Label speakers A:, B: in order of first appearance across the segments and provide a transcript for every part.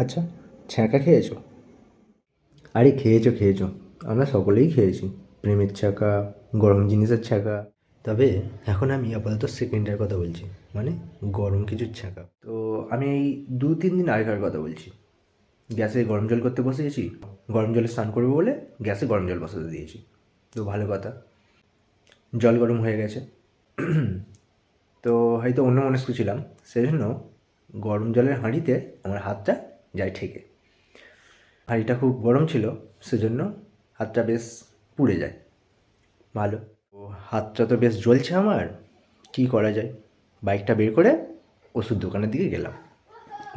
A: আচ্ছা, ছ্যাঁকা খেয়েছো? আরে খেয়েছো খেয়েছো, আমরা সকলেই খেয়েছি। প্রেমের ছ্যাঁকা, গরম জিনিসের ছ্যাঁকা। তবে এখন আমি আপাতত সেকেন্ডের কথা বলছি, মানে গরম কিছুর ছ্যাঁকা। তো আমি এই 2-3 দিন আগেকার কথা বলছি। গ্যাসে গরম জল করতে বসে গেছি, গরম জলে স্নান করবো বলে গ্যাসে গরম জল বসাতে দিয়েছি। তো ভালো কথা, জল গরম হয়ে গেছে। তো হয়তো অন্যমনস্ক ছিলাম, সেই জন্য গরম জলের হাঁড়িতে আমার হাতটা যায় ঠেকে। হাঁড়িটা খুব গরম ছিল, সেজন্য হাতটা বেশ পুড়ে যায়। ভালো, ও হাতটা তো বেশ জ্বলছে আমার, কী করা যায়? বাইকটা বের করে ওষুধ দোকানের দিকে গেলাম।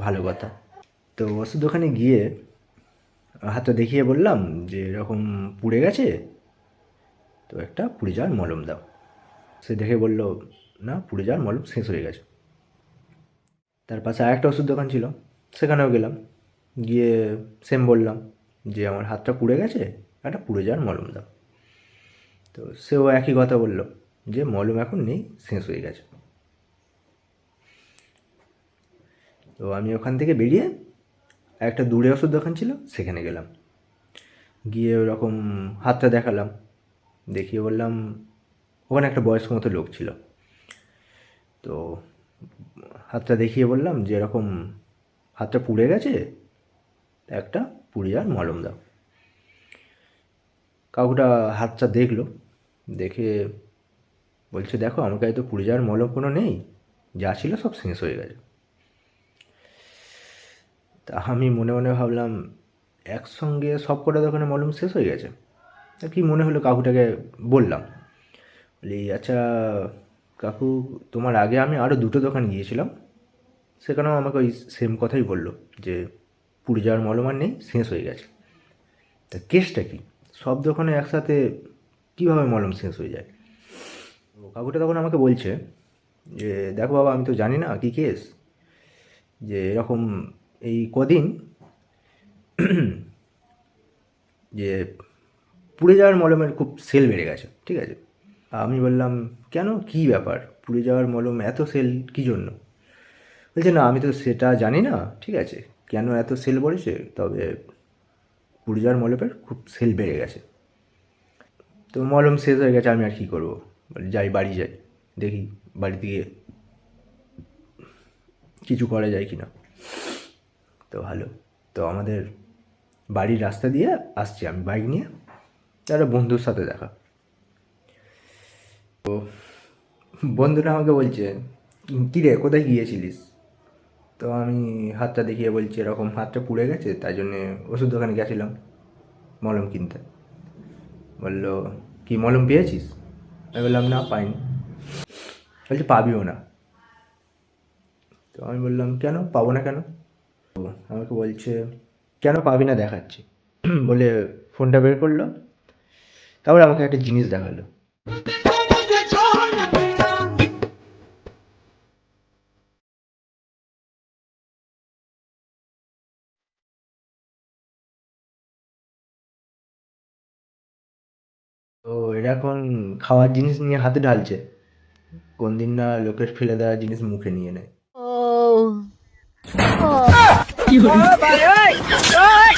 A: ভালো কথা। তো ওষুধ দোকানে গিয়ে হাতটা দেখিয়ে বললাম যে এরকম পুড়ে গেছে, তো একটা পুড়ে যাওয়ার মলম দাও। সে দেখে বলল, না, পুড়ে যাওয়ার মলম শেষ হয়ে গেছে। তার পাশে আরেকটা ওষুধ দোকান ছিল, সেখানেও গেলাম। গিয়ে সেম বললাম যে আমার হাতটা পুড়ে গেছে, একটা পুড়ে যাওয়ার মলম দাও। তো সেও একই কথা বলল যে মলম এখন নেই, শেষ হয়ে গেছে। তো আমি ওখান থেকে বেরিয়ে একটা দূরে ওষুধ দোকান ছিল, সেখানে গেলাম। গিয়ে ওরকম হাতটা দেখালাম, দেখিয়ে বললাম, ওখানে একটা বয়স্ক মতো লোক ছিল। তো হাতটা দেখিয়ে বললাম যে এরকম হাতটা পুড়ে গেছে, একটা পুড়ে যাওয়ার মলম দাও। কাকুটা হাতটা দেখলো, দেখে বলছে, দেখো আমার কাছে তো পুড়ে যাওয়ার মলম কোনো নেই, যা ছিল সব শেষ হয়ে গেছে। তা আমি মনে মনে ভাবলাম, একসঙ্গে সব কটা দোকানে মলম শেষ হয়ে গেছে। তা কি মনে হলো, কাকুটাকে বললাম, বলি, আচ্ছা কাকু, তোমার আগে আমি আরও দুটো দোকান গিয়েছিলাম, সেখানেও আমাকে ওই সেম কথাই বললো যে পুড়ে যাওয়ার মলম আর নেই, শেষ হয়ে গেছে। তা কেসটা কি? সব দোকানে একসাথে কীভাবে মলম শেষ হয়ে যায়? তো কাকুটা তখন আমাকে বলছে যে, দেখো বাবা, আমি তো জানি না কী কেস, যে এরকম এই কদিন যে পুড়ে যাওয়ার মলমের খুব সেল বেড়ে গেছে, ঠিক আছে? আমি বললাম, কেন, কী ব্যাপার, পুড়ে যাওয়ার মলম এত সেল কী জন্য? বলছে, না আমি তো সেটা জানি না, ঠিক আছে, কেন এত সেল পড়েছে, তবে পুড়ে যাওয়ার মলমের খুব সেল বেড়ে গেছে। তো মলম শেষ হয়ে গেছে, আমি আর কী করবো? যাই, বাড়ি যাই, দেখি বাড়ি দিয়ে কিছু করা যায় কি না। তো ভালো, তো আমাদের বাড়ির রাস্তা দিয়ে আসছি আমি বাইক নিয়ে, একটা বন্ধুর সাথে দেখা। বন্ধুরা আমাকে বলছে, কী রে, কোথায় গিয়েছিলিস? তো আমি হাতটা দেখিয়ে বলছি, এরকম হাতটা পুড়ে গেছে, তাই জন্যে ওষুধ দোকানে গেছিলাম মলম কিনতে। বললো, কি মলম পেয়েছিস? আমি বললাম, না, পাইনি। বলছে, পাবিও না। তো আমি বললাম, কেন পাবো না কেন? তো আমাকে বলছে, কেন পাবি না দেখাচ্ছি। বলে ফোনটা বের করলো, তারপরে আমাকে একটা জিনিস দেখালো। তো এরা এখন খাওয়ার জিনিস নিয়ে হাতে ঢালছে, কোন দিন না লোকের ফেলে দেওয়া জিনিস মুখে নিয়ে নেয়।
B: ও ও ভাই, ওই, ওই!